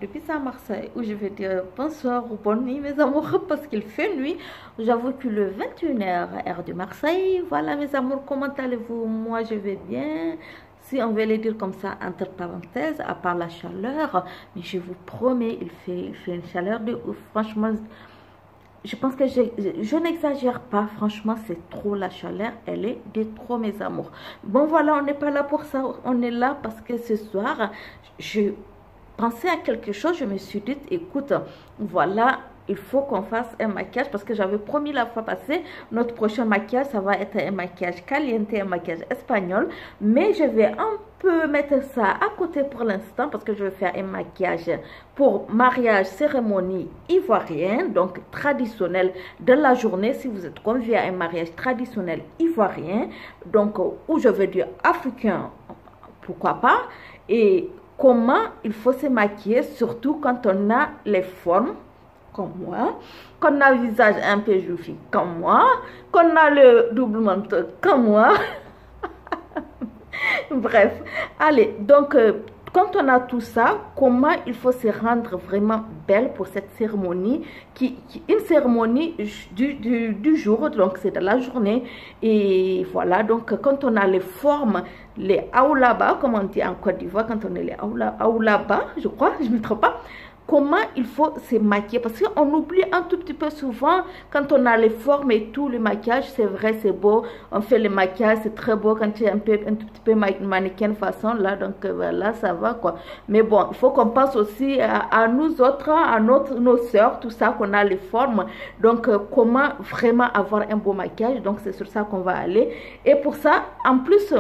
depuis à Marseille, où je vais dire bonsoir ou bonne nuit mes amours, parce qu'il fait nuit. J'avoue que le 21h heure de Marseille. Voilà mes amours, comment allez-vous? Moi je vais bien. Si on veut le dire comme ça, entre parenthèses, à part la chaleur, mais je vous promets, il fait une chaleur de ouf. Franchement, je pense que je n'exagère pas. Franchement, c'est trop la chaleur. Elle est de trop, mes amours. Bon, voilà, on n'est pas là pour ça. On est là parce que ce soir, je pensais à quelque chose. Je me suis dit, écoute, voilà, il faut qu'on fasse un maquillage parce que j'avais promis la fois passée, notre prochain maquillage, ça va être un maquillage caliente, un maquillage espagnol. Mais je vais un peu mettre ça à côté pour l'instant parce que je vais faire un maquillage pour mariage, cérémonie ivoirienne, donc traditionnel de la journée. Si vous êtes convié à un mariage traditionnel ivoirien, donc où je veux dire africain, pourquoi pas, et comment il faut se maquiller, surtout quand on a les formes comme moi, qu'on a le visage un peu joufflu comme moi, qu'on a le double menton comme moi. Bref, allez, donc quand on a tout ça, comment il faut se rendre vraiment belle pour cette cérémonie, une cérémonie du jour, donc c'est de la journée. Et voilà, donc quand on a les formes, les aoulaba, comme on dit en Côte d'Ivoire, quand on est les aoulaba, je crois, je ne me trompe pas. Comment il faut se maquiller, parce qu'on oublie un tout petit peu souvent quand on a les formes et tout, le maquillage, c'est vrai, c'est beau, on fait le maquillage, c'est très beau quand tu es un tout petit peu mannequin façon là, donc voilà, ça va quoi. Mais bon, il faut qu'on pense aussi à nous autres, à nos soeurs, tout ça, qu'on a les formes, donc comment vraiment avoir un beau maquillage, donc c'est sur ça qu'on va aller. Et pour ça, en plus,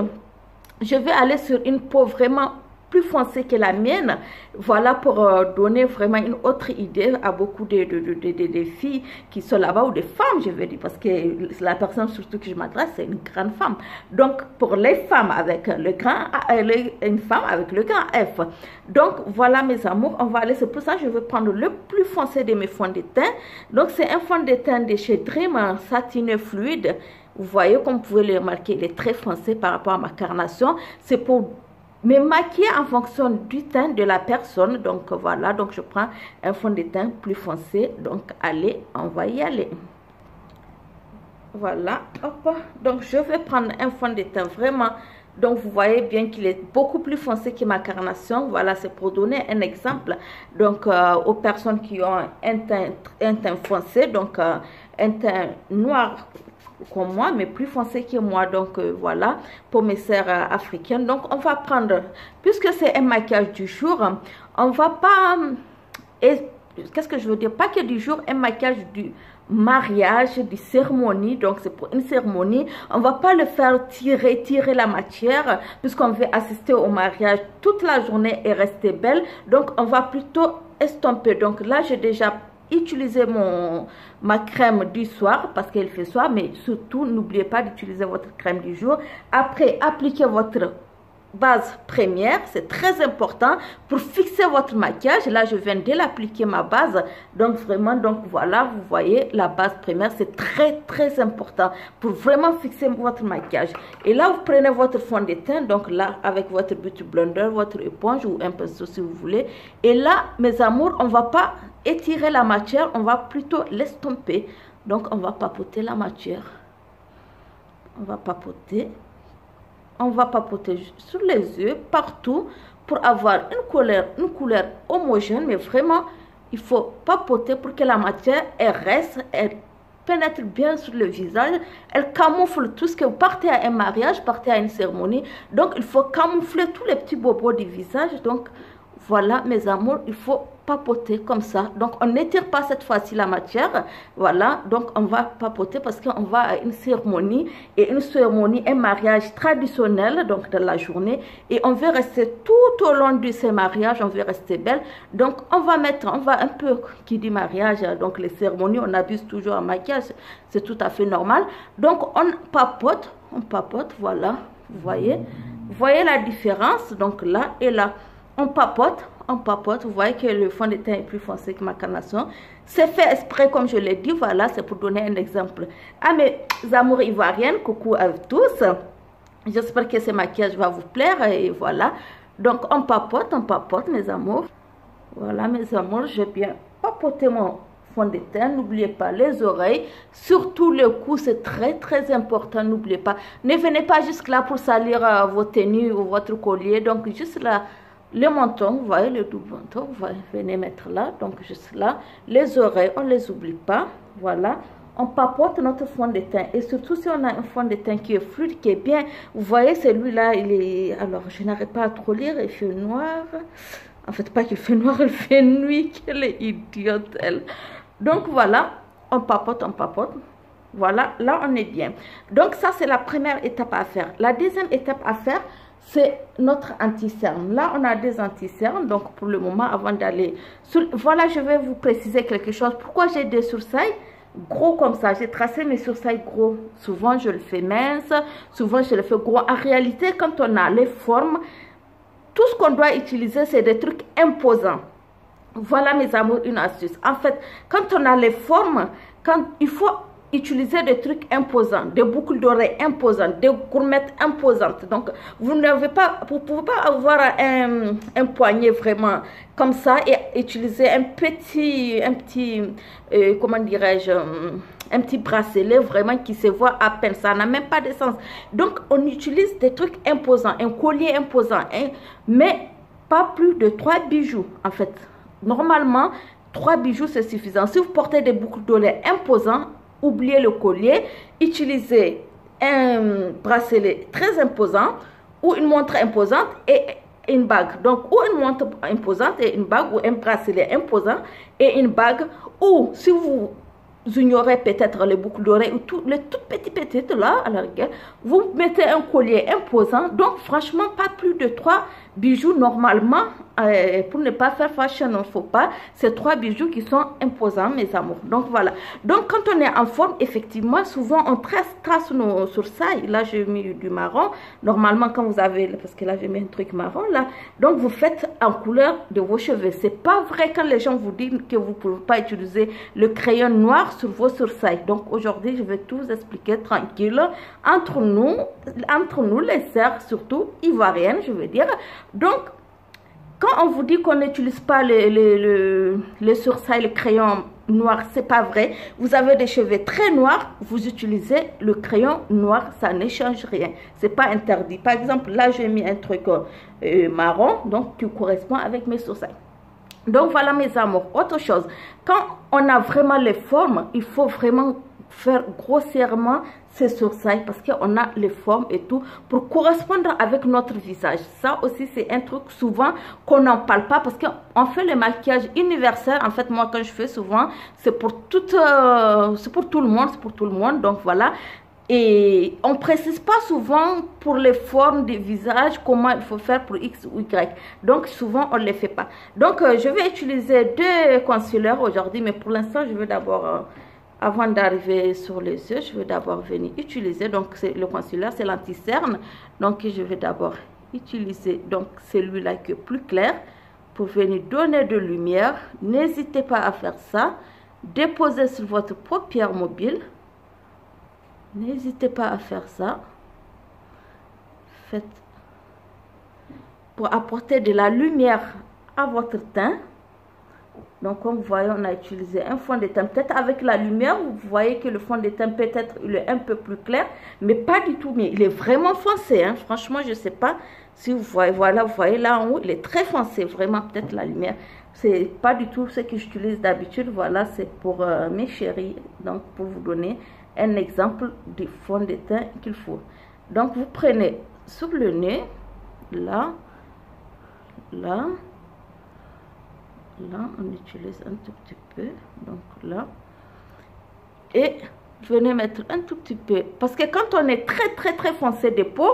je vais aller sur une peau vraiment plus foncée que la mienne, voilà, pour donner vraiment une autre idée à beaucoup de filles qui sont là-bas, ou des femmes, je veux dire, parce que la personne surtout que je m'adresse, c'est une grande femme. Donc, pour les femmes avec le grand une femme avec le grand F. Donc, voilà mes amours, on va aller, c'est pour ça que je vais prendre le plus foncé de mes fonds de teint. Donc, c'est un fond de teint de chez Dream, un satineux fluide. Vous voyez, comme vous pouvez le remarquer, il est très foncé par rapport à ma carnation. C'est pour me maquiller en fonction du teint de la personne. Donc voilà, donc je prends un fond de teint plus foncé. Donc allez, on va y aller. Voilà, hop, donc je vais prendre un fond de teint vraiment, donc vous voyez bien qu'il est beaucoup plus foncé que ma carnation. Voilà, c'est pour donner un exemple donc aux personnes qui ont un teint foncé, donc un teint noir comme moi, mais plus foncé que moi. Donc voilà, pour mes sœurs africaines. Donc on va prendre, puisque c'est un maquillage du jour, on va pas, qu'est-ce que je veux dire, pas que du jour, un maquillage du mariage, du cérémonie. Donc c'est pour une cérémonie, on va pas le faire tirer la matière, puisqu'on veut assister au mariage toute la journée et rester belle. Donc on va plutôt estomper. Donc là j'ai déjà utilisez ma crème du soir parce qu'elle fait soir, mais surtout n'oubliez pas d'utiliser votre crème du jour. Après, appliquez votre base première, c'est très important pour fixer votre maquillage. Là je viens de l'appliquer, ma base, donc vraiment, donc voilà, vous voyez la base première, c'est très important pour vraiment fixer votre maquillage. Et là vous prenez votre fond de teint, donc là avec votre beauty blender, votre éponge ou un pinceau si vous voulez. Et là mes amours, on va pas étirer la matière, on va plutôt l'estomper. Donc on va papoter la matière, on va papoter sur les yeux, partout, pour avoir une couleur homogène. Mais vraiment, il faut papoter pour que la matière, elle reste, elle pénètre bien sur le visage, elle camoufle tout ce que vous partez à un mariage, partez à une cérémonie. Donc, il faut camoufler tous les petits bobos du visage. Donc, voilà, mes amours, il faut papoter comme ça. Donc, on n'étire pas cette fois-ci la matière. Voilà, donc on va papoter parce qu'on va à une cérémonie. Et une cérémonie, un mariage traditionnel, donc de la journée. Et on veut rester tout au long de ce mariage, on veut rester belle. Donc, on va un peu, qui dit mariage, donc les cérémonies, on abuse toujours en maquillage. C'est tout à fait normal. Donc, on papote, voilà. Vous voyez la différence, donc là et là. On papote, vous voyez que le fond de teint est plus foncé que ma carnation. C'est fait exprès, comme je l'ai dit, voilà, c'est pour donner un exemple. À mes amours ivoiriennes, coucou à tous. J'espère que ce maquillage va vous plaire et voilà. Donc on papote, mes amours. Voilà mes amours, j'ai bien papoté mon fond de teint. N'oubliez pas les oreilles, surtout le cou, c'est très important, n'oubliez pas. Ne venez pas jusque là pour salir vos tenues ou votre collier, donc juste là, le menton, vous voyez le double menton, vous venez mettre là, donc juste là. Les oreilles, on ne les oublie pas, voilà. On papote notre fond de teint et surtout si on a un fond de teint qui est fluide, qui est bien, vous voyez celui-là, il est, alors je n'arrive pas à trop lire, il fait noir. En fait, pas qu'il fait noir, elle fait nuit. Quelle est idiote, elle. Donc, voilà, on papote. Voilà, là, on est bien. Donc, ça, c'est la première étape à faire. La deuxième étape à faire, c'est notre anti-cerne. Là, on a des anti-cernes. Donc, pour le moment, avant d'aller... Voilà, je vais vous préciser quelque chose. Pourquoi j'ai des sourcils gros comme ça? J'ai tracé mes sourcils gros. Souvent, je le fais mince. Souvent, je le fais gros. En réalité, quand on a les formes... Tout ce qu'on doit utiliser, c'est des trucs imposants. Voilà, mes amours, une astuce. En fait, quand on a les formes, il faut utiliser des trucs imposants, des boucles d'oreilles imposantes, des gourmettes imposantes. Donc, vous ne pouvez pas avoir un poignet vraiment comme ça et utiliser un petit comment dirais-je, un petit bracelet vraiment qui se voit à peine. Ça n'a même pas de sens. Donc, on utilise des trucs imposants, un collier imposant, hein, mais pas plus de 3 bijoux, en fait. Normalement, 3 bijoux, c'est suffisant. Si vous portez des boucles d'oreilles imposants, oubliez le collier, utilisez un bracelet très imposant ou une montre imposante et une bague. Donc, ou une montre imposante et une bague, ou un bracelet imposant et une bague. Ou si vous ignorez peut-être les boucles d'oreilles ou les toutes petites là, à la rigueur, vous mettez un collier imposant. Donc, franchement, pas plus de 3 bijoux normalement. Pour ne pas faire fashion, il ne faut pas. C'est 3 bijoux qui sont imposants, mes amours. Donc, voilà. Donc, quand on est en forme, effectivement, souvent, on trace nos sourcils. Là, j'ai mis du marron. Normalement, quand vous avez... Parce que là, j'ai mis un truc marron, là. Donc, vous faites en couleur de vos cheveux. C'est pas vrai quand les gens vous disent que vous ne pouvez pas utiliser le crayon noir sur vos sourcils. Donc, aujourd'hui, je vais tout vous expliquer tranquille. Entre nous, les sœurs, surtout ivoiriennes, je veux dire. Donc, quand on vous dit qu'on n'utilise pas les sourcils, le crayon noir, c'est pas vrai. Vous avez des cheveux très noirs, vous utilisez le crayon noir, ça ne change rien. C'est pas interdit. Par exemple, là, j'ai mis un truc marron, donc qui correspond avec mes sourcils. Donc, voilà, mes amours. Autre chose, quand on a vraiment les formes, il faut vraiment faire grossièrement ses sourcils parce qu'on a les formes et tout pour correspondre avec notre visage. Ça aussi, c'est un truc souvent qu'on n'en parle pas parce qu'on fait le maquillage universel. En fait, moi, quand je fais souvent, c'est pour tout le monde. Donc, voilà. Et on ne précise pas souvent pour les formes des visages comment il faut faire pour X ou Y. Donc, souvent, on ne les fait pas. Donc, je vais utiliser 2 concealers aujourd'hui, mais pour l'instant, je vais d'abord... avant d'arriver sur les yeux, je vais d'abord venir utiliser, donc le concealer, c'est l'anti-cerne. Donc, je vais d'abord utiliser donc celui-là qui est plus clair pour venir donner de lumière. N'hésitez pas à faire ça. Déposez sur votre paupière mobile. N'hésitez pas à faire ça. Faites pour apporter de la lumière à votre teint. Donc, comme vous voyez, on a utilisé un fond de teint. Peut-être avec la lumière, vous voyez que le fond de teint, peut-être, il est un peu plus clair. Mais pas du tout. Mais il est vraiment foncé. Hein. Franchement, je ne sais pas si vous voyez. Voilà, vous voyez là en haut, il est très foncé. Vraiment, peut-être la lumière. C'est pas du tout ce que j'utilise d'habitude. Voilà, c'est pour mes chéris. Donc, pour vous donner un exemple du fond de teint qu'il faut. Donc, vous prenez sur le nez. Là. Là. Là, on utilise un tout petit peu, donc là, et venez mettre un tout petit peu, parce que quand on est très foncé de peau,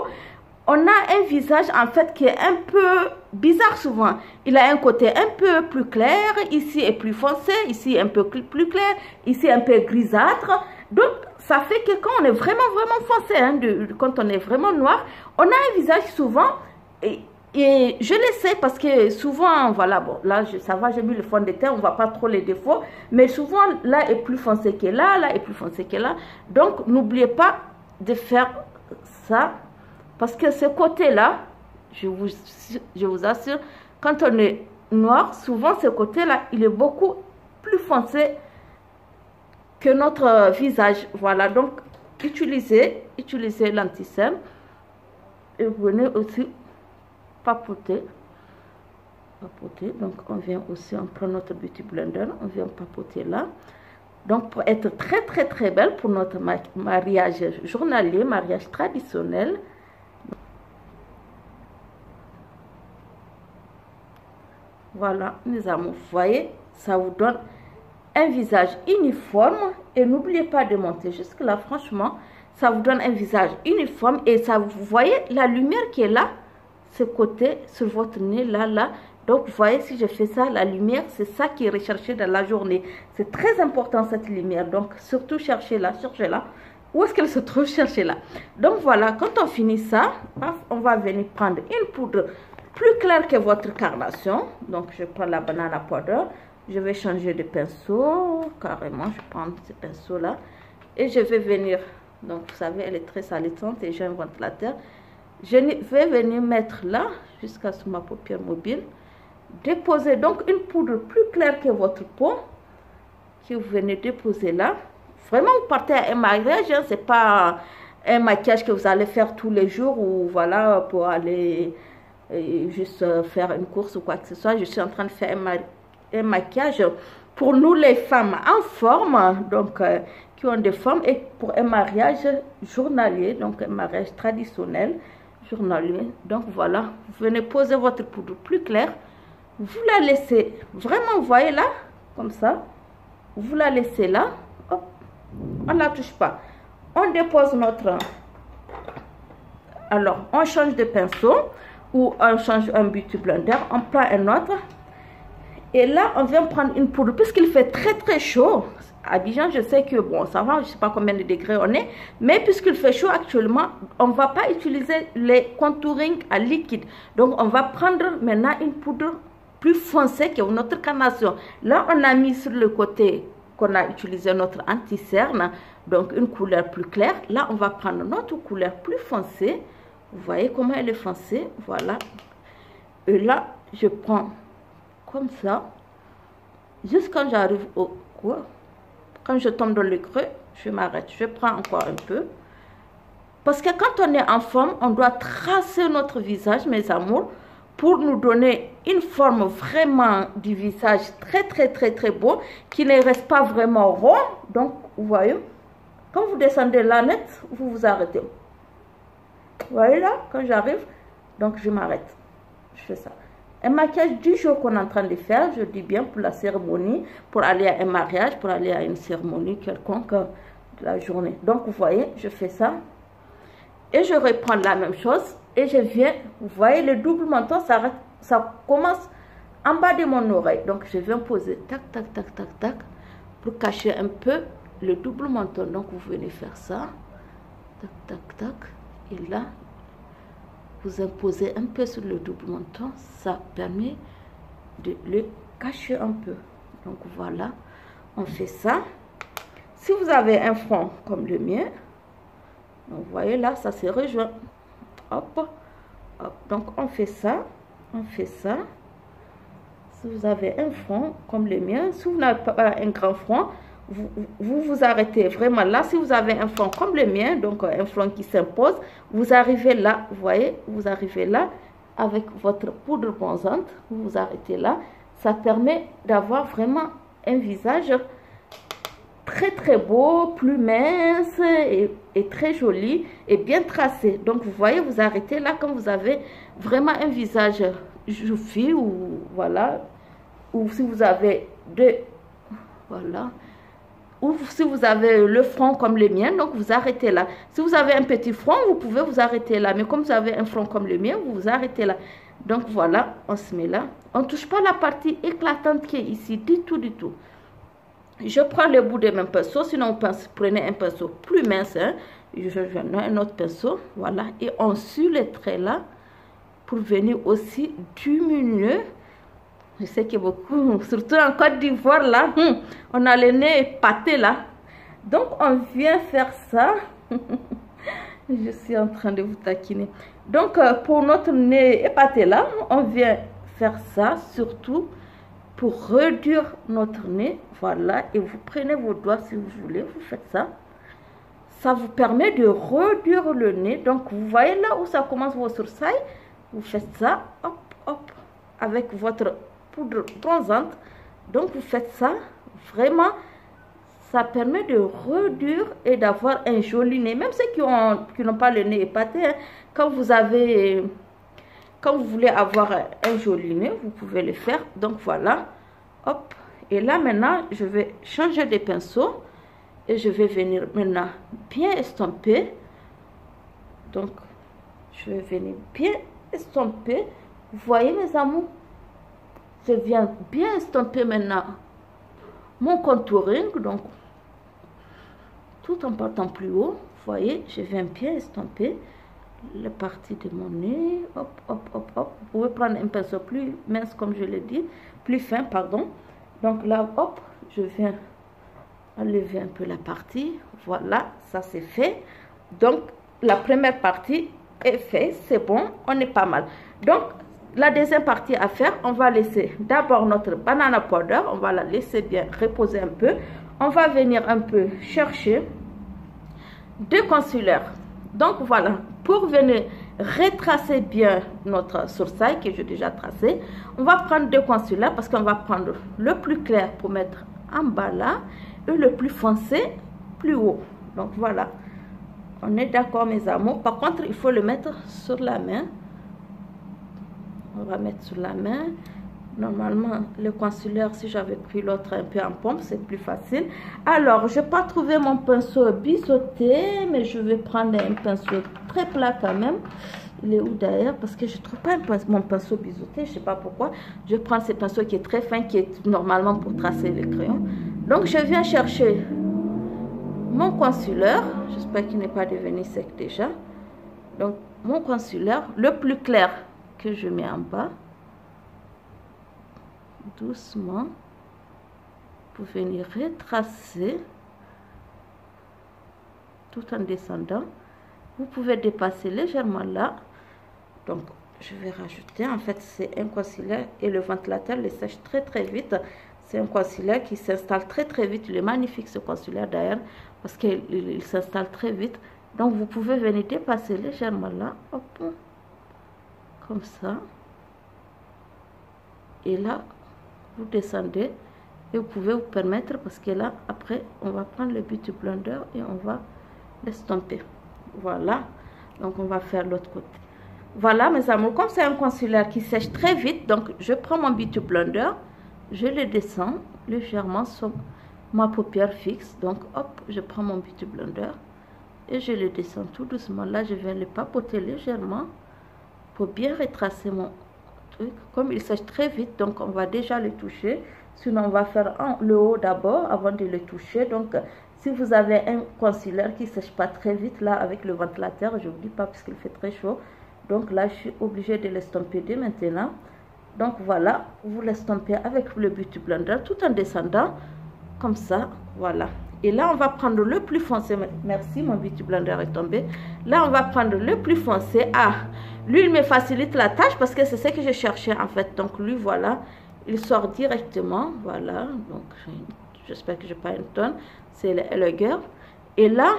on a un visage en fait qui est un peu bizarre souvent. Il a un côté un peu plus clair, ici est plus foncé, ici un peu plus clair, ici un peu grisâtre. Donc, ça fait que quand on est vraiment foncé, hein, quand on est vraiment noir, on a un visage souvent... Et je le sais parce que souvent, voilà, bon, là, ça va, j'ai mis le fond de teint, on ne voit pas trop les défauts. Mais souvent, là est plus foncé que là est plus foncé que là. Donc, n'oubliez pas de faire ça. Parce que ce côté-là, je vous assure, quand on est noir, souvent ce côté-là, il est beaucoup plus foncé que notre visage. Voilà, donc utilisez l'anti-cerne et venez aussi papoter. Donc on vient aussi, on prend notre beauty blender, on vient papoter là. Donc pour être très très très belle pour notre mariage journalier, mariage traditionnel. Voilà mes amours, vous voyez, ça vous donne un visage uniforme. Et n'oubliez pas de monter jusque là, franchement ça vous donne un visage uniforme. Et ça, vous voyez la lumière qui est là, ce côté sur votre nez là. Donc vous voyez, si je fais ça, la lumière, c'est ça qui est recherché dans la journée. C'est très important cette lumière, donc surtout cherchez-la. Où est-ce qu'elle se trouve? Cherchez-la. Donc voilà, quand on finit ça, on va venir prendre une poudre plus claire que votre carnation. Donc je prends la banana powder. Je vais changer de pinceau, carrément, je prends ce pinceau là. Et je vais venir, donc vous savez, elle est très salissante et j'ai un ventilateur. Je vais venir mettre là, jusqu'à sous ma paupière mobile. Déposer donc une poudre plus claire que votre peau, que vous venez déposer là. Vraiment, vous partez à un mariage, hein, c'est pas un maquillage que vous allez faire tous les jours ou voilà, pour aller juste faire une course ou quoi que ce soit. Je suis en train de faire un maquillage pour nous les femmes en forme, donc qui ont des formes, et pour un mariage journalier, donc un mariage traditionnel journalier. Donc voilà, vous venez poser votre poudre plus claire, vous la laissez vraiment, vous voyez là, comme ça, vous la laissez là, hop, on ne la touche pas, on dépose notre, alors on change de pinceau ou on change un beauty blender, on prend un autre. Et là, on vient prendre une poudre, puisqu'il fait très très chaud. À Abidjan, je sais que, bon, ça va, je ne sais pas combien de degrés on est. Mais puisqu'il fait chaud actuellement, on ne va pas utiliser les contouring à liquide. Donc, on va prendre maintenant une poudre plus foncée que notre carnation. Là, on a mis sur le côté qu'on a utilisé notre anti-cerne, donc une couleur plus claire. Là, on va prendre notre couleur plus foncée. Vous voyez comment elle est foncée, voilà. Et là, je prends comme ça, jusqu'à quand j'arrive au quoi, quand je tombe dans le creux, je m'arrête, je prends encore un peu, parce que quand on est en forme, on doit tracer notre visage, mes amours, pour nous donner une forme vraiment du visage très très très très beau, qui ne reste pas vraiment rond. Donc vous voyez, quand vous descendez là net, vous vous arrêtez, vous voyez là, quand j'arrive, donc je m'arrête, je fais ça. Un maquillage du jour qu'on est en train de faire, je dis bien pour la cérémonie, pour aller à un mariage, pour aller à une cérémonie quelconque de la journée. Donc vous voyez, je fais ça et je reprends la même chose et je viens, vous voyez le double menton, ça commence en bas de mon oreille. Donc je viens poser tac tac tac tac tac pour cacher un peu le double menton. Donc vous venez faire ça, tac tac tac, et là vous imposez un peu sur le double menton, ça permet de le cacher un peu. Donc voilà, on fait ça. Si vous avez un front comme le mien, donc vous voyez là, ça se rejoint. Hop, hop. Donc on fait ça, on fait ça. Si vous avez un front comme le mien, si vous n'avez pas un grand front, vous arrêtez vraiment là. Si vous avez un front comme le mien, donc un front qui s'impose, vous arrivez là, vous voyez, vous arrivez là avec votre poudre bronzante, vous vous arrêtez là. Ça permet d'avoir vraiment un visage très très beau, plus mince et très joli et bien tracé. Donc vous voyez, vous arrêtez là quand vous avez vraiment un visage joufflu, ou voilà, ou si vous avez deux, voilà, ou si vous avez le front comme le mien, donc vous arrêtez là. Si vous avez un petit front, vous pouvez vous arrêter là, mais comme vous avez un front comme le mien, vous vous arrêtez là. Donc voilà, on se met là, on ne touche pas la partie éclatante qui est ici, du tout du tout. Je prends le bout de mon pinceau, sinon prenez un pinceau plus mince, hein. Je ai un autre pinceau, voilà, et on suit les traits là pour venir aussi diminuer. Je sais que beaucoup, surtout en Côte d'Ivoire là, on a le nez épaté là, donc on vient faire ça. Je suis en train de vous taquiner. Donc pour notre nez épaté là, on vient faire ça, surtout pour réduire notre nez. Voilà, et vous prenez vos doigts si vous voulez, vous faites ça. Ça vous permet de réduire le nez. Donc, vous voyez là où ça commence vos sourcils. Vous faites ça, hop, hop, avec votre poudre bronzante. Donc, vous faites ça, vraiment, ça permet de réduire et d'avoir un joli nez. Même ceux qui n'ont pas le nez épaté, hein, quand vous voulez avoir un joli nez, vous pouvez le faire. Donc, voilà, hop. Et là, maintenant, je vais changer de pinceau. Et je vais venir maintenant bien estomper. Donc, je vais venir bien estomper. Vous voyez, mes amours? Je viens bien estomper maintenant mon contouring. Donc, tout en partant plus haut. Vous voyez, je viens bien estomper la partie de mon nez. Hop, hop, hop, hop. Vous pouvez prendre un pinceau plus mince, comme je l'ai dit. Plus fin, pardon. Donc là, hop, je viens enlever un peu la partie. Voilà, ça c'est fait. Donc la première partie est faite, c'est bon, on est pas mal. Donc la deuxième partie à faire, on va laisser d'abord notre banana powder, on va la laisser bien reposer un peu. On va venir un peu chercher deux concealers. Donc voilà, pour venir retracer bien notre sourcil que j'ai déjà tracé, on va prendre deux concealers parce qu'on va prendre le plus clair pour mettre en bas là et le plus foncé plus haut. Donc voilà, on est d'accord mes amours. Par contre, il faut le mettre sur la main. On va mettre sur la main. Normalement, le concealer, si j'avais pris l'autre un peu en pompe, c'est plus facile. Alors, je n'ai pas trouvé mon pinceau biseauté, mais je vais prendre un pinceau très plat quand même. Il est où d'ailleurs? Parce que je ne trouve pas mon pinceau biseauté, je ne sais pas pourquoi. Je prends ce pinceau qui est très fin, qui est normalement pour tracer les crayons. Donc, je viens chercher mon concealer. J'espère qu'il n'est pas devenu sec déjà. Donc, mon concealer, le plus clair que je mets en bas. Doucement. Pour venir retracer. Tout en descendant. Vous pouvez dépasser légèrement là. Donc, je vais rajouter. En fait, c'est un concealer et le ventilateur le sèche très très vite. C'est un concealer qui s'installe très très vite. Il est magnifique ce concealer d'ailleurs parce qu'il s'installe très vite. Donc, vous pouvez venir dépasser légèrement là. Hop. Comme ça. Et là, vous descendez et vous pouvez vous permettre parce que là, après, on va prendre le Beauty Blender et on va l'estomper. Voilà. Donc, on va faire l'autre côté. Voilà, mes amours. Comme c'est un concealer qui sèche très vite, donc je prends mon Beauty Blender. Je le descends légèrement sur ma paupière fixe. Donc, hop, je prends mon Beauty Blender et je le descends tout doucement. Là, je viens le papoter légèrement pour bien retracer mon truc. Comme il sèche très vite, donc on va déjà le toucher. Sinon, on va faire le haut d'abord avant de le toucher. Donc, si vous avez un concealer qui ne sèche pas très vite, là, avec le ventilateur, je ne vous dis pas parce qu'il fait très chaud. Donc là, je suis obligée de l'estomper dès maintenant. Donc voilà, vous l'estompez avec le Beauty Blender tout en descendant. Comme ça, voilà. Et là, on va prendre le plus foncé. Merci, mon Beauty Blender est tombé. Là, on va prendre le plus foncé. Ah, lui, il me facilite la tâche parce que c'est ce que je cherchais en fait. Donc lui, voilà, il sort directement. Voilà, donc j'espère que je n'ai pas une tonne. C'est le Hello Girl. Et là,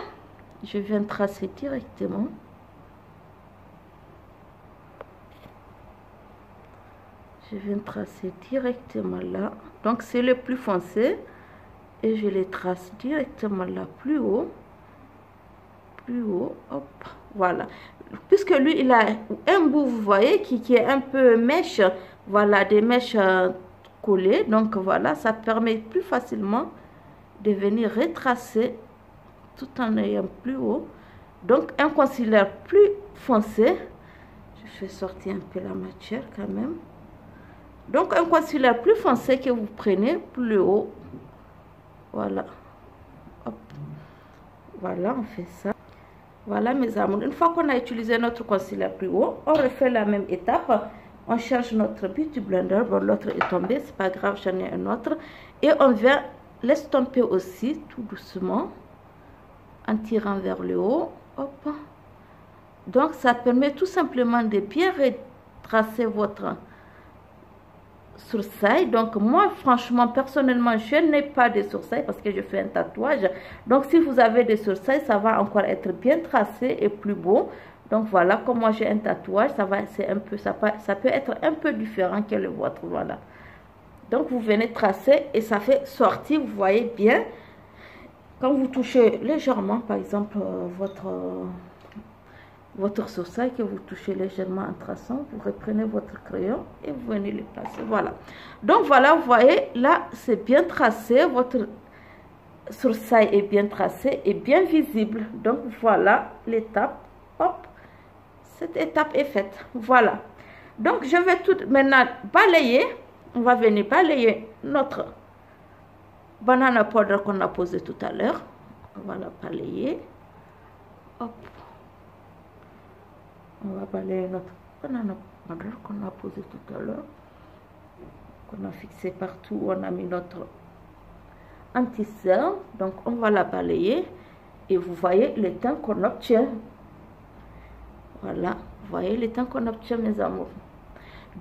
je viens tracer directement. Je viens tracer directement là. Donc, c'est le plus foncé. Et je les trace directement là, plus haut. Plus haut. Hop. Voilà. Puisque lui, il a un bout, vous voyez, qui est un peu mèche. Voilà, des mèches collées. Donc, voilà, ça permet plus facilement de venir retracer tout en ayant plus haut. Donc, un concealer plus foncé. Je vais sortir un peu la matière quand même. Donc, un concealer plus foncé que vous prenez plus haut. Voilà. Hop. Voilà, on fait ça. Voilà, mes amours. Une fois qu'on a utilisé notre concealer plus haut, on refait la même étape. On cherche notre Beauty Blender. Bon, l'autre est tombé, c'est pas grave, j'en ai un autre. Et on vient l'estomper aussi, tout doucement, en tirant vers le haut. Hop. Donc, ça permet tout simplement de bien retracer votre sourcils. Donc moi franchement personnellement je n'ai pas de sourcils parce que je fais un tatouage. Donc si vous avez des sourcils, ça va encore être bien tracé et plus beau. Donc voilà, comme moi j'ai un tatouage, ça peut être un peu différent que le vôtre. Voilà, donc vous venez tracer et ça fait sortir, vous voyez bien. Quand vous touchez légèrement par exemple votre sourcil, que vous touchez légèrement en traçant, vous reprenez votre crayon et vous venez le placer. Voilà, donc voilà, vous voyez là c'est bien tracé, votre sourcil est bien tracé et bien visible. Donc voilà l'étape, hop, cette étape est faite. Voilà, donc je vais tout maintenant balayer. On va venir balayer notre banana powder qu'on a posé tout à l'heure. On va la balayer, hop. On va balayer notre banana powder qu'on a posé tout à l'heure, qu'on a fixé partout où on a mis notre anti-cerne. Donc on va la balayer et vous voyez le teint qu'on obtient. Voilà, vous voyez le teint qu'on obtient, mes amours.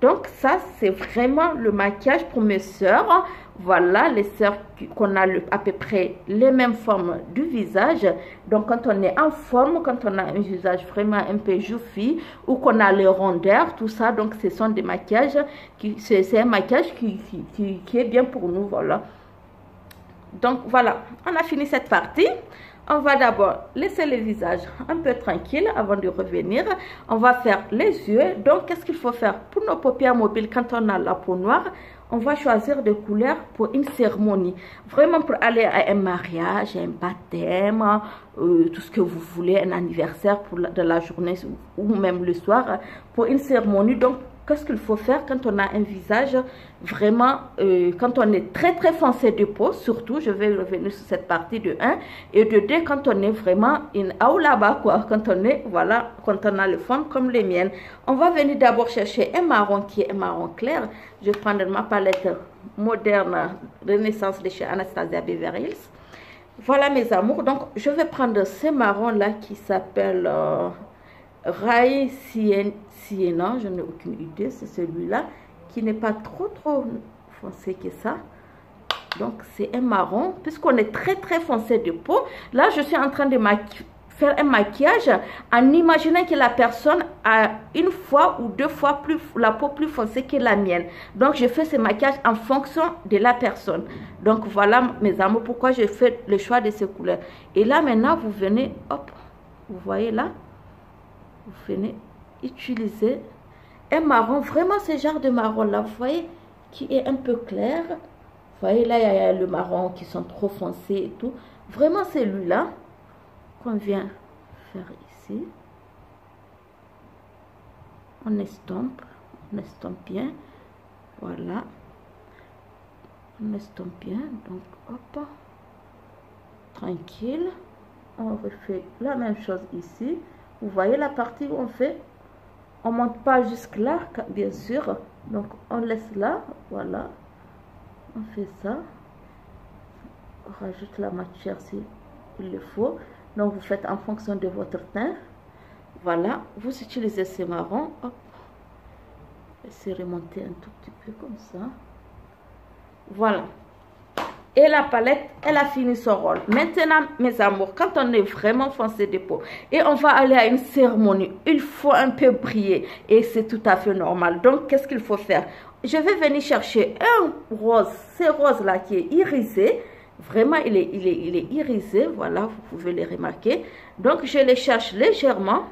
Donc ça c'est vraiment le maquillage pour mes soeurs. Voilà, les soeurs qu'on a à peu près les mêmes formes du visage. Donc quand on est en forme, quand on a un visage vraiment un peu joufflu ou qu'on a les rondeurs, tout ça, donc ce sont des maquillages c'est un maquillage qui est bien pour nous. Voilà, donc voilà, on a fini cette partie. On va d'abord laisser le visage un peu tranquille avant de revenir. On va faire les yeux. Donc, qu'est-ce qu'il faut faire pour nos paupières mobiles quand on a la peau noire? On va choisir des couleurs pour une cérémonie. Vraiment pour aller à un mariage, un baptême, tout ce que vous voulez, un anniversaire pour de la journée ou même le soir pour une cérémonie. Donc, qu'est-ce qu'il faut faire quand on a un visage vraiment, quand on est très très foncé de peau, surtout, je vais revenir sur cette partie de 1, et de 2, quand on est vraiment une là-bas, quoi, quand on est, voilà, quand on a le fond comme les miennes. On va venir d'abord chercher un marron qui est un marron clair. Je vais prendre ma palette moderne Renaissance de chez Anastasia Beverly Hills. Voilà mes amours, donc je vais prendre ce marron là qui s'appelle Rai Sienna, je n'ai aucune idée, c'est celui-là qui n'est pas trop foncé que ça. Donc c'est un marron, puisqu'on est très très foncé de peau. Là je suis en train de faire un maquillage en imaginant que la personne a une fois ou 2 fois la peau plus foncée que la mienne. Donc je fais ce maquillage en fonction de la personne. Donc voilà mes amours, pourquoi je fais le choix de ces couleurs. Et là maintenant vous venez, hop, vous voyez là, vous venez utiliser un marron, vraiment ce genre de marron là, vous voyez, qui est un peu clair. Vous voyez là, il y a le marron qui sont trop foncés et tout. Vraiment celui-là qu'on vient faire ici. On estompe bien. Voilà. On estompe bien. Donc, hop. Tranquille. On refait la même chose ici. Vous voyez la partie où on fait. On ne monte pas jusque là, bien sûr. Donc, on laisse là. Voilà. On fait ça. On rajoute la matière s'il le faut. Donc, vous faites en fonction de votre teint. Voilà. Vous utilisez ces marrons. Hop. Essayez de remonter un tout petit peu comme ça. Voilà. Et la palette, elle a fini son rôle. Maintenant, mes amours, quand on est vraiment foncé de peau et on va aller à une cérémonie, il faut un peu briller. Et c'est tout à fait normal. Donc, qu'est-ce qu'il faut faire? Je vais venir chercher un rose. Ce rose-là qui est irisé. Vraiment, il est irisé. Voilà, vous pouvez le remarquer. Donc, je le cherche légèrement.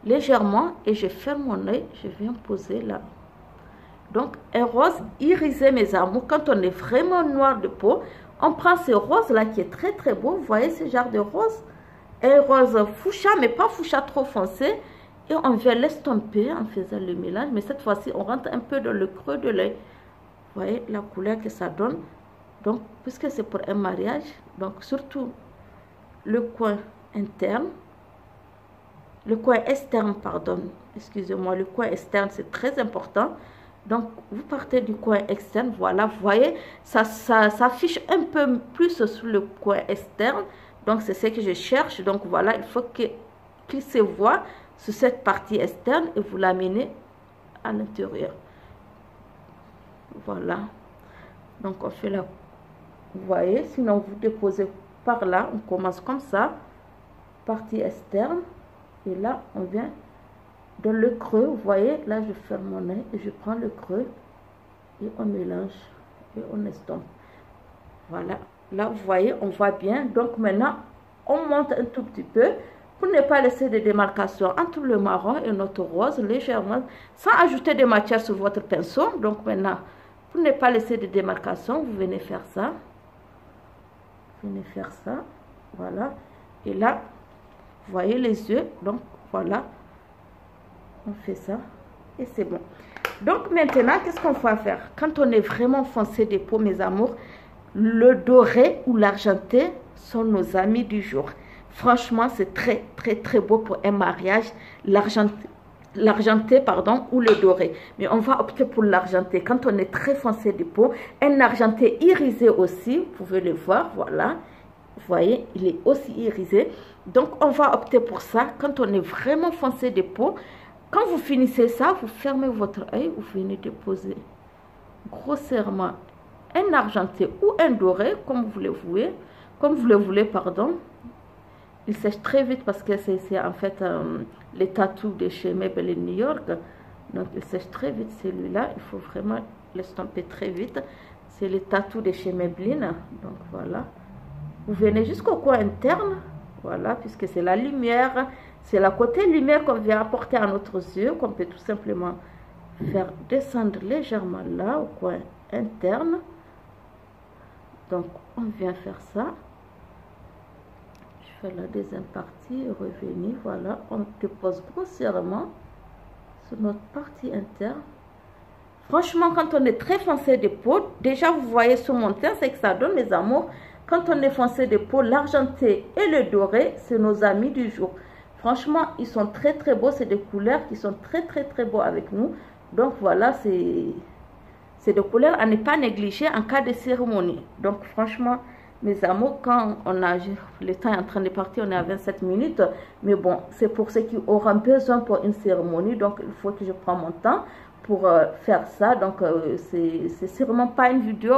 Légèrement. Et je ferme mon œil. Je viens poser là. Donc, un rose irisé, mes amours. Quand on est vraiment noir de peau, on prend ce rose-là qui est très, très beau. Vous voyez ce genre de rose? Un rose fuchsia, mais pas fuchsia trop foncé. Et on vient l'estomper en faisant le mélange. Mais cette fois-ci, on rentre un peu dans le creux de l'œil. Vous voyez la couleur que ça donne. Donc, puisque c'est pour un mariage, donc surtout le coin interne. Le coin externe, pardon. Excusez-moi, le coin externe, c'est très important. Donc, vous partez du coin externe, voilà, vous voyez, ça s'affiche un peu plus sur le coin externe. Donc, c'est ce que je cherche. Donc, voilà, il faut qu'il se voit sur cette partie externe et vous l'amenez à l'intérieur. Voilà. Donc on fait la, vous voyez, sinon vous déposez par là, on commence comme ça, partie externe, et là on vient dans le creux, vous voyez, là je ferme mon œil et je prends le creux et on mélange et on estompe. Voilà, là vous voyez, on voit bien. Donc maintenant on monte un tout petit peu pour ne pas laisser de démarcation entre le marron et notre rose, légèrement, sans ajouter de matière sur votre pinceau. Donc maintenant, pour ne pas laisser de démarcation, vous venez faire ça. Vous venez faire ça, voilà. Et là, vous voyez les yeux, donc voilà. On fait ça et c'est bon. Donc maintenant, qu'est-ce qu'on va faire? Quand on est vraiment foncé des peaux, mes amours, le doré ou l'argenté sont nos amis du jour. Franchement, c'est très, très, très beau pour un mariage, l'argenté, pardon, ou le doré. Mais on va opter pour l'argenté. Quand on est très foncé des peaux, un argenté irisé aussi, vous pouvez le voir, voilà. Vous voyez, il est aussi irisé. Donc, on va opter pour ça. Quand on est vraiment foncé des peaux, quand vous finissez ça, vous fermez votre œil, vous venez déposer grossièrement un argenté ou un doré, comme vous le voulez, pardon. Il sèche très vite parce que c'est en fait les tatous de chez Maybelline New York. Donc il sèche très vite celui-là. Il faut vraiment l'estomper très vite. C'est les tatous de chez Maybelline. Donc voilà. Vous venez jusqu'au coin interne. Voilà, puisque c'est la lumière. C'est la côté lumière qu'on vient apporter à notre yeux. Qu'on peut tout simplement faire descendre légèrement là, au coin interne. Donc on vient faire ça. La deuxième partie, revenir, voilà, on dépose grossièrement sur notre partie interne. Franchement, quand on est très foncé de peau, déjà vous voyez sur mon teint, c'est que ça donne, mes amours. Quand on est foncé de peau, l'argenté et le doré, c'est nos amis du jour. Franchement, ils sont très très beaux, c'est des couleurs qui sont très très très beaux avec nous. Donc voilà, c'est des couleurs à ne pas négliger en cas de cérémonie. Donc franchement, mes amours, quand on a, le temps est en train de partir, on est à 27 minutes. Mais bon, c'est pour ceux qui auront besoin pour une cérémonie. Donc, il faut que je prenne mon temps pour faire ça. Donc, c'est sûrement pas une vidéo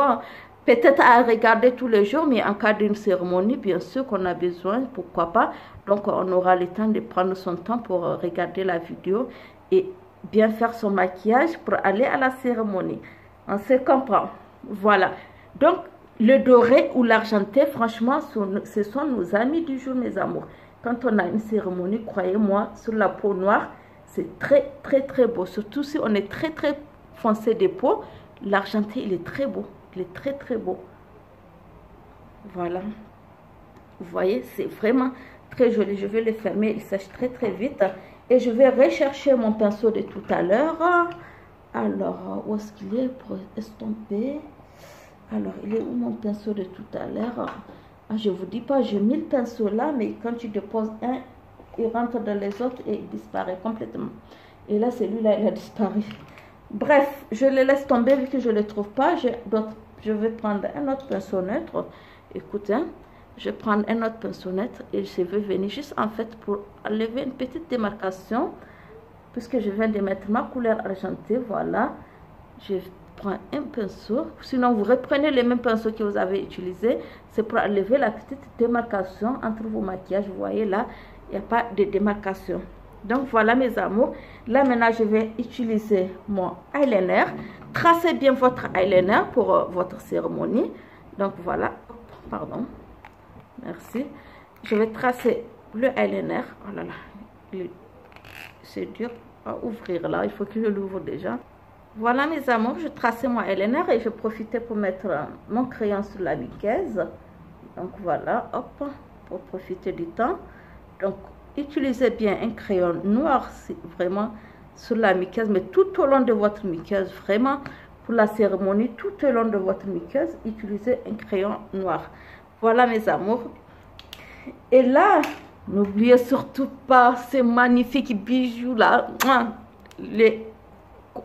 peut-être à regarder tous les jours. Mais en cas d'une cérémonie, bien sûr qu'on a besoin, pourquoi pas. Donc, on aura le temps de prendre son temps pour regarder la vidéo et bien faire son maquillage pour aller à la cérémonie. On se comprend. Voilà. Donc, le doré ou l'argenté, franchement, ce sont nos amis du jour, mes amours. Quand on a une cérémonie, croyez-moi, sur la peau noire, c'est très, très, très beau. Surtout si on est très, très foncé des peaux, l'argenté, il est très beau. Il est très, très beau. Voilà. Vous voyez, c'est vraiment très joli. Je vais le fermer, il sèche très, très vite. Et je vais rechercher mon pinceau de tout à l'heure. Alors, où est-ce qu'il est pour estomper? Alors, il est où mon pinceau de tout à l'heure? Ah, je vous dis pas, j'ai mis le pinceau là, mais quand tu déposes un, il rentre dans les autres et il disparaît complètement. Et là, celui-là, il a disparu. Bref, je le laisse tomber vu que je ne le trouve pas. Je vais prendre un autre pinceau neutre. Écoutez, hein, je vais prendre un autre pinceau neutre et je vais venir juste en fait pour enlever une petite démarcation. Puisque je viens de mettre ma couleur argentée, voilà. Je prends un pinceau, sinon vous reprenez les mêmes pinceaux que vous avez utilisés, c'est pour enlever la petite démarcation entre vos maquillages. Vous voyez là, il n'y a pas de démarcation. Donc voilà mes amours, là maintenant je vais utiliser mon eyeliner. Tracez bien votre eyeliner pour votre cérémonie. Donc voilà, pardon, merci. Je vais tracer le eyeliner. Oh là là, c'est dur à ouvrir là, il faut que je l'ouvre déjà. Voilà mes amours, je traçais mon eyeliner et je profitais pour mettre mon crayon sur la miquaise. Donc voilà, hop, pour profiter du temps. Donc utilisez bien un crayon noir, c'est vraiment sur la miquaise, mais tout au long de votre miquaise, vraiment pour la cérémonie, tout au long de votre miquaise, utilisez un crayon noir. Voilà mes amours. Et là, n'oubliez surtout pas ces magnifiques bijoux là,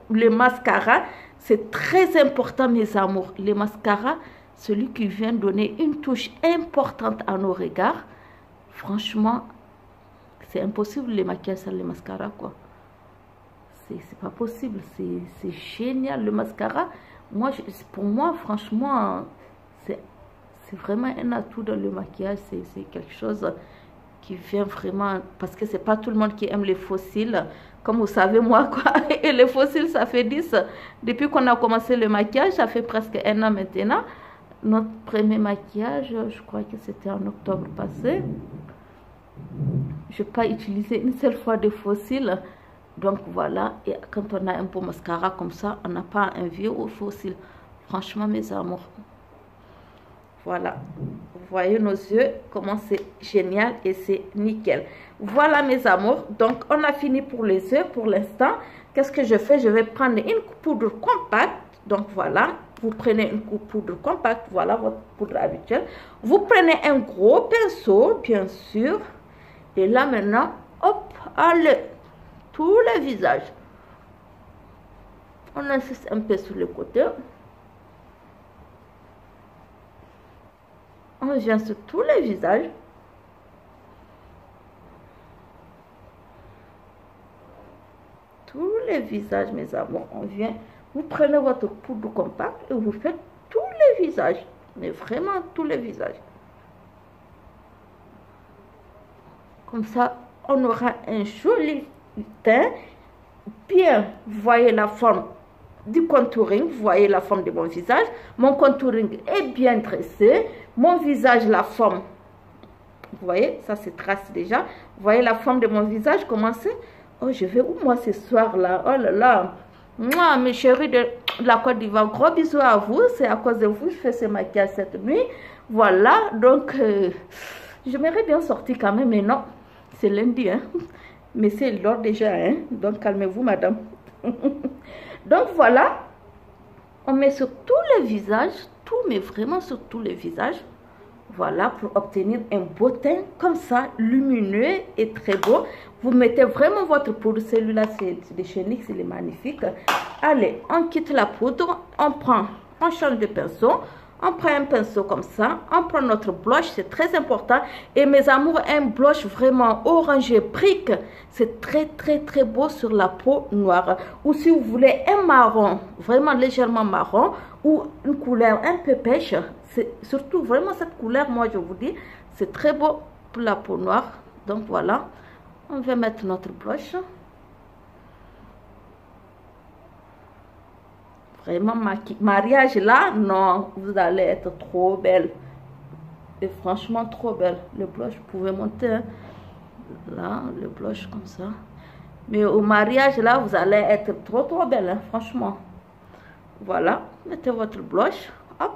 le mascara, c'est très important mes amours. Le mascara, celui qui vient donner une touche importante à nos regards. Franchement, c'est impossible les maquillages sans le mascara quoi. C'est pas possible, c'est génial le mascara. Pour moi, franchement, c'est vraiment un atout dans le maquillage. C'est quelque chose qui vient vraiment, parce que c'est pas tout le monde qui aime les fossiles. Comme vous savez, moi, quoi, et les fossiles, ça fait 10. Depuis qu'on a commencé le maquillage, ça fait presque 1 an maintenant. Notre premier maquillage, je crois que c'était en octobre passé. Je n'ai pas utilisé une seule fois de fossiles. Donc voilà, et quand on a un beau mascara comme ça, on n'a pas un vieux au fossile. Franchement, mes amours. Voilà, vous voyez nos yeux, comment c'est génial et c'est nickel. Voilà mes amours, donc on a fini pour les yeux pour l'instant. Qu'est-ce que je fais? Je vais prendre une poudre compacte. Donc voilà, vous prenez une poudre compacte, voilà votre poudre habituelle. Vous prenez un gros pinceau, bien sûr. Et là maintenant, hop, allez, tout le visage. On insiste un peu sur le côté. On vient sur tous les visages. Tous les visages, mes amours. On vient. Vous prenez votre poudre compacte et vous faites tous les visages. Mais vraiment tous les visages. Comme ça, on aura un joli teint. Bien, vous voyez la forme du contouring, vous voyez la forme de mon visage. Mon contouring est bien dressé. Mon visage, la forme, vous voyez, ça se trace déjà. Vous voyez la forme de mon visage, comment c'est? Oh, je vais où moi ce soir-là? Oh là là. Moi, mes chéris de la Côte d'Ivoire, gros bisous à vous. C'est à cause de vous que je fais ce maquillage cette nuit. Voilà, donc, j'aimerais bien sortir quand même, mais non. C'est lundi, hein. Mais c'est l'heure déjà, hein. Donc, calmez-vous, madame. Donc, voilà. On met sur tous les visages, tout, mais vraiment sur tous les visages. Voilà, pour obtenir un beau teint comme ça, lumineux et très beau. Vous mettez vraiment votre poudre. Celui-là, c'est de chez NYX, il est magnifique. Allez, on quitte la poudre. On change de pinceau. On prend un pinceau comme ça. On prend notre blush, c'est très important. Et mes amours, un blush vraiment orangé brique. C'est très, très, très beau sur la peau noire. Ou si vous voulez un marron, vraiment légèrement marron, ou une couleur un peu pêche. C'est surtout vraiment cette couleur, moi je vous dis, c'est très beau pour la peau noire. Donc voilà, on va mettre notre blush. Vraiment, mariage là, non, vous allez être trop belle. Et franchement, trop belle. Le blush, vous pouvez monter, hein. Là, le blush comme ça. Mais au mariage là, vous allez être trop, trop belle, hein, franchement. Voilà, mettez votre blush. Hop.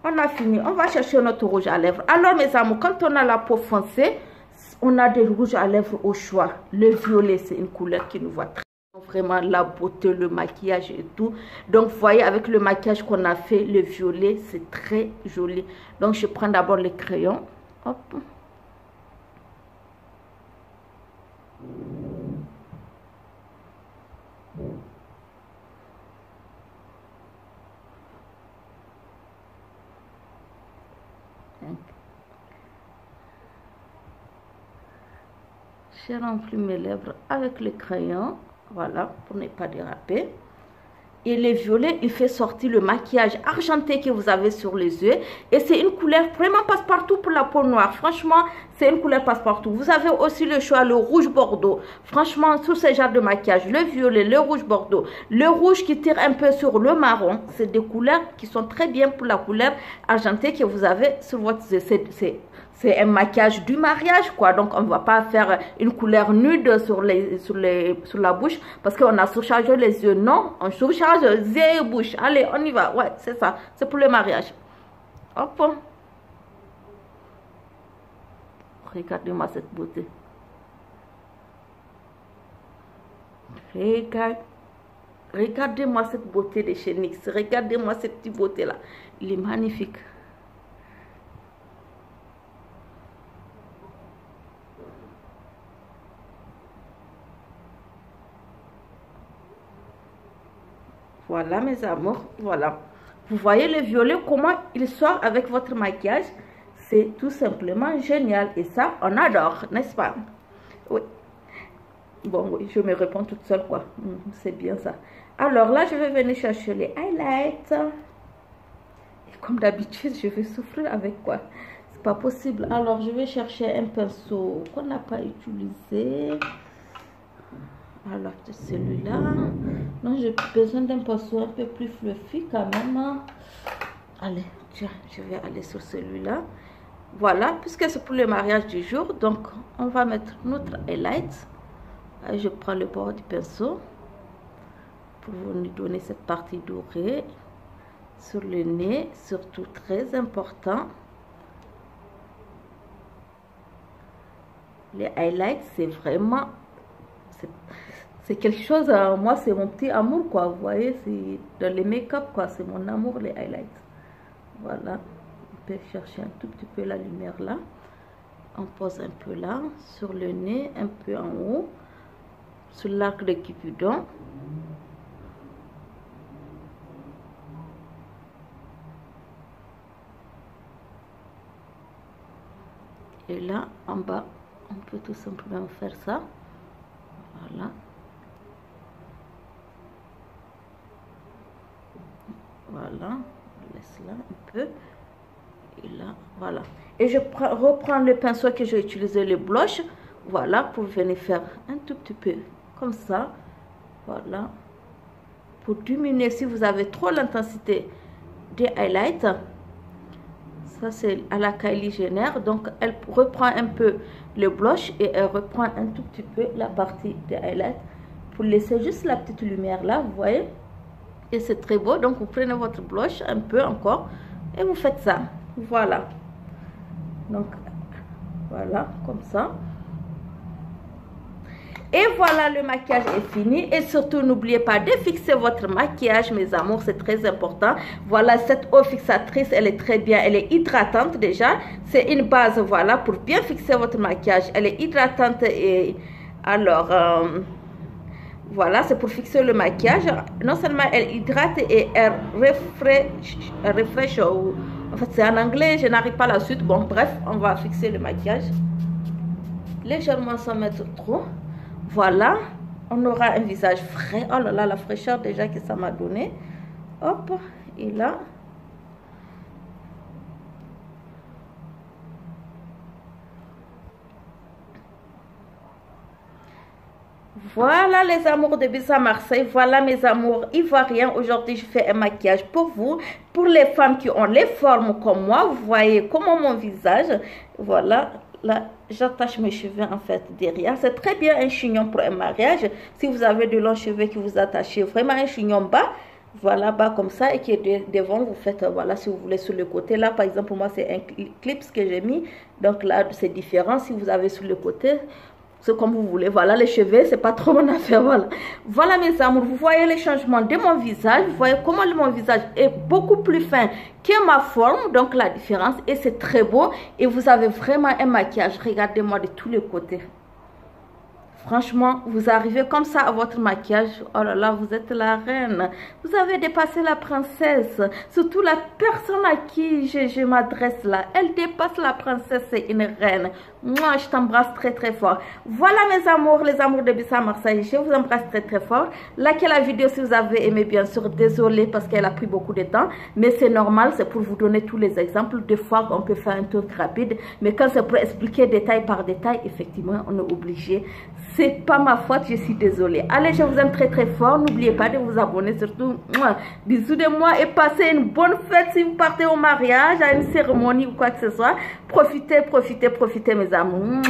On a fini. On va chercher notre rouge à lèvres. Alors, mes amours, quand on a la peau foncée, on a des rouges à lèvres au choix. Le violet, c'est une couleur qui nous va très bien. Vraiment, la beauté, le maquillage et tout. Donc, vous voyez, avec le maquillage qu'on a fait, le violet, c'est très joli. Donc, je prends d'abord les crayons. Hop. Je remplis mes lèvres avec le crayon, voilà, pour ne pas déraper. Et le violet, il fait sortir le maquillage argenté que vous avez sur les yeux. Et c'est une couleur vraiment passe-partout pour la peau noire. Franchement, c'est une couleur passe-partout. Vous avez aussi le choix, le rouge bordeaux. Franchement, tous ces genres de maquillage, le violet, le rouge bordeaux, le rouge qui tire un peu sur le marron. C'est des couleurs qui sont très bien pour la couleur argentée que vous avez sur votre yeux. C'est un maquillage du mariage, quoi. Donc, on ne va pas faire une couleur nude sur la bouche parce qu'on a surchargé les yeux. Non, on surcharge les yeux et bouche. Allez, on y va. Ouais, c'est ça. C'est pour le mariage. Hop. Regardez-moi cette beauté. Regardez-moi cette beauté de chez NYX. Regardez-moi cette petite beauté-là. Il est magnifique. Voilà mes amours, voilà. Vous voyez le violet, comment il sort avec votre maquillage. C'est tout simplement génial. Et ça, on adore, n'est-ce pas? Oui. Bon, oui, je me réponds toute seule, quoi. C'est bien ça. Alors là, je vais venir chercher les highlights. Et comme d'habitude, je vais souffrir avec quoi? C'est pas possible. Alors, je vais chercher un pinceau qu'on n'a pas utilisé. Alors, c'est celui-là. Non, j'ai besoin d'un pinceau un peu plus fluffy quand même. Allez, tiens, je vais aller sur celui-là. Voilà, puisque c'est pour le mariage du jour, donc on va mettre notre highlight. Je prends le bord du pinceau pour vous donner cette partie dorée sur le nez, surtout très important. Les highlights, c'est vraiment, c'est quelque chose, moi c'est mon petit amour, quoi. Vous voyez, c'est dans les make-up, quoi, c'est mon amour, les highlights. Voilà, on peut chercher un tout petit peu la lumière là. On pose un peu là, sur le nez, un peu en haut, sur l'arc de Cupidon. Et là, en bas, on peut tout simplement faire ça. Voilà. Voilà, on laisse là un peu. Et là, voilà. Et je reprends le pinceau que j'ai utilisé, le blush. Voilà, pour venir faire un tout petit peu comme ça. Voilà. Pour diminuer si vous avez trop l'intensité des highlights. Ça, c'est à la Kylie Jenner. Donc, elle reprend un peu le blush et elle reprend un tout petit peu la partie des highlights pour laisser juste la petite lumière là, vous voyez. Et c'est très beau. Donc, vous prenez votre blush un peu encore et vous faites ça. Voilà. Donc, voilà, comme ça. Et voilà, le maquillage est fini. Et surtout, n'oubliez pas de fixer votre maquillage, mes amours, c'est très important. Voilà, cette eau fixatrice, elle est très bien. Elle est hydratante déjà. C'est une base, voilà, pour bien fixer votre maquillage. Elle est hydratante et alors, voilà, c'est pour fixer le maquillage. Non seulement elle hydrate et elle refresh. En fait, c'est en anglais, je n'arrive pas à la suite. Bon, bref, on va fixer le maquillage. Légèrement sans mettre trop. Voilà, on aura un visage frais. Oh là là, la fraîcheur déjà que ça m'a donné. Hop, et là. Voilà les amours de Bisa Marseille, voilà mes amours ivoiriens. Aujourd'hui, je fais un maquillage pour vous, pour les femmes qui ont les formes comme moi. Vous voyez comment mon visage, voilà. Là, j'attache mes cheveux en fait derrière. C'est très bien un chignon pour un mariage. Si vous avez de longs cheveux que vous attachez, vraiment un chignon bas, voilà, bas comme ça, et qui est devant, vous faites, voilà, si vous voulez sur le côté. Là, par exemple, pour moi, c'est un clip que j'ai mis. Donc là, c'est différent. Si vous avez sur le côté, c'est comme vous voulez. Voilà, les cheveux, c'est pas trop mon affaire. Voilà. Voilà, mes amours, vous voyez les changements de mon visage. Vous voyez comment mon visage est beaucoup plus fin que ma forme. Donc, la différence. Et c'est très beau. Et vous avez vraiment un maquillage. Regardez-moi de tous les côtés. Franchement, vous arrivez comme ça à votre maquillage. Oh là là, vous êtes la reine. Vous avez dépassé la princesse. Surtout la personne à qui je m'adresse là. Elle dépasse la princesse, c'est une reine. Moi, je t'embrasse très très fort. Voilà mes amours, les amours de Bisa Marseille. Je vous embrasse très très fort. Likez la vidéo si vous avez aimé, bien sûr. Désolée parce qu'elle a pris beaucoup de temps. Mais c'est normal, c'est pour vous donner tous les exemples. Des fois, on peut faire un tour rapide. Mais quand c'est pour expliquer détail par détail, effectivement, on est obligé. C'est pas ma faute, je suis désolée. Allez, je vous aime très très fort. N'oubliez pas de vous abonner, surtout. Bisous de moi et passez une bonne fête si vous partez au mariage, à une cérémonie ou quoi que ce soit. Profitez, profitez, profitez mes amours.